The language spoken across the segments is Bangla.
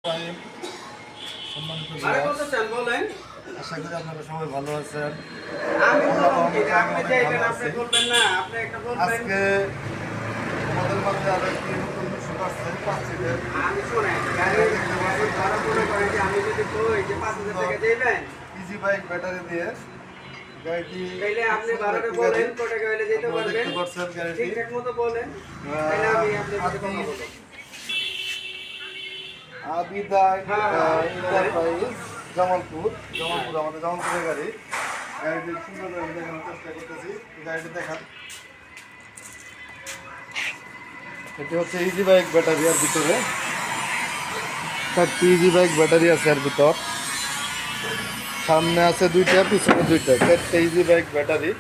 টাইম সম্মানিত বলেন। আশা করি আপনারা সবাই ভালো আছেন। আজকে আমাদের মাঝে আরো একটি নতুন সুখ আসছে পাঁচটিদের ইজি বাইক ব্যাটারি দিয়ে গাড়িটি দেখতে পাচ্ছেন গাড়িটি আবিদায় এন্টারপ্রাইজ জামালপুর আমাদের জামালপুরের গাড়ি। গাড়িটি সুন্দরভাবে দেখানোর চেষ্টা করতেছি। গাড়িটি দেখান। এটি হচ্ছে ইজি বাইক ব্যাটারি এর ভিতরে 4টি ইজি বাইক ব্যাটারি আছে এর ভিতর। সামনে আছে 2টা, পিছনে 2টা, 4টে ইজি বাইক ব্যাটারি।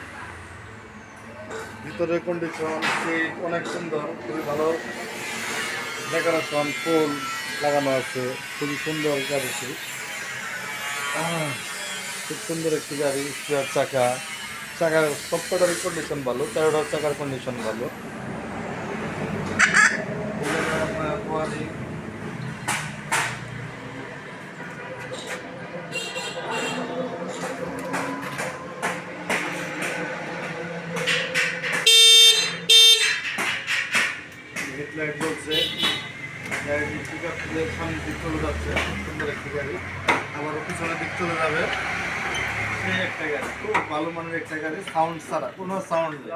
ভিতরের কন্ডিশন অনেক সুন্দর, খুবই ভালো ডেকোরেশন, ফুল লাগানো আছে, খুবই সুন্দর গাড়িটি। খুব সুন্দর একটি গাড়ি। স্পেয়ার চাকার সবকটার কন্ডিশন ভালো, 4টার চাকার কন্ডিশন ভালো। হেডলাইট জ্বলছে। গাড়িটি পিক আপ তুলে সামনের দিক চলে যাচ্ছে। সুন্দর একটি গাড়ি, আবারও পিছনের দিক চলে যাবে। সেই একটা গাড়ি, খুব ভালো মানের একটা গাড়ি। সাউন্ড ছাড়া, কোনো সাউন্ড নেই,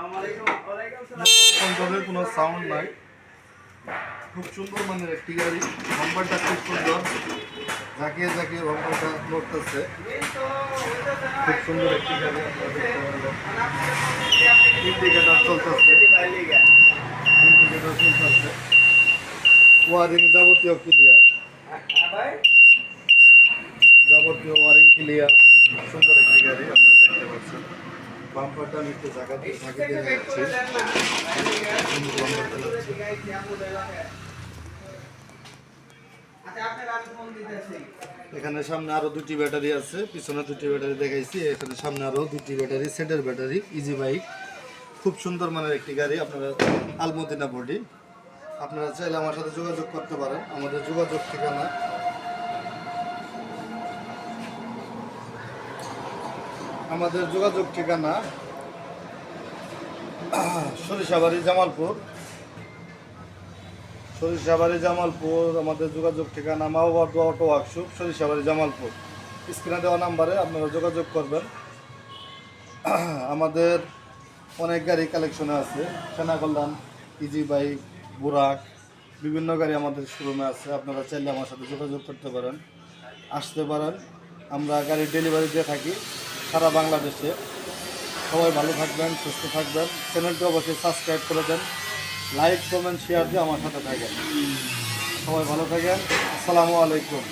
কোনো সাউন্ড নাই। খুব সুন্দর মানের একটি গাড়ি। বাম্পারটা খুব সুন্দর, ঝাঁকিয়ে বাম্পারটা লড়তেছে। খুব সুন্দর একটি গাড়ি। ইন্ডিকেটর চলতেছে। ওয়ারিং যাবতীয় ক্লিয়ার, ওয়ারিং ক্লিয়ার। সুন্দর একটি গাড়ি আপনারা দেখতে পাচ্ছেন। বাম্পারটা আমি একটু ঝাঁকি দিয়ে যাচ্ছি। এখানে সামনে আরো 2টি ব্যাটারি আছে, পিছনে 2টি ব্যাটারি দেখাইছি। এখানে সামনে আরো 2টি ব্যাটারি, সেটের ব্যাটারি, ইজি বাইক। খুব সুন্দর মানের একটি গাড়ি। আপনারা আলমদিনা বডি। আপনারা চাইলে আমার সাথে যোগাযোগ করতে পারেন। আমাদের যোগাযোগ ঠিকানা সরিষাবাড়ি জামালপুর। আমাদের যোগাযোগ ঠিকানা মাওবাদ অটো ওয়ার্কশপ, সরিষাবাড়ি জামালপুর। স্ক্রিনে দেওয়া নাম্বারে আপনারা যোগাযোগ করবেন। আমাদের অনেক গাড়ি কালেকশনে আছে। সেনাকল্যাণ, ইজি বাইক, বুরাক, বিভিন্ন গাড়ি আমাদের শোরুমে আছে। আপনারা চাইলে আমার সাথে যোগাযোগ করতে পারেন, আসতে পারেন। আমরা গাড়ি ডেলিভারি দিয়ে থাকি সারা বাংলাদেশে। সবাই ভালো থাকবেন, সুস্থ থাকবেন। চ্যানেলটি অবশ্যই সাবস্ক্রাইব করে দেন, লাইক কমেন্ট শেয়ার দিয়ে আমার সাথে থাকেন। সবাই ভালো থাকেন। আসসালামু আলাইকুম।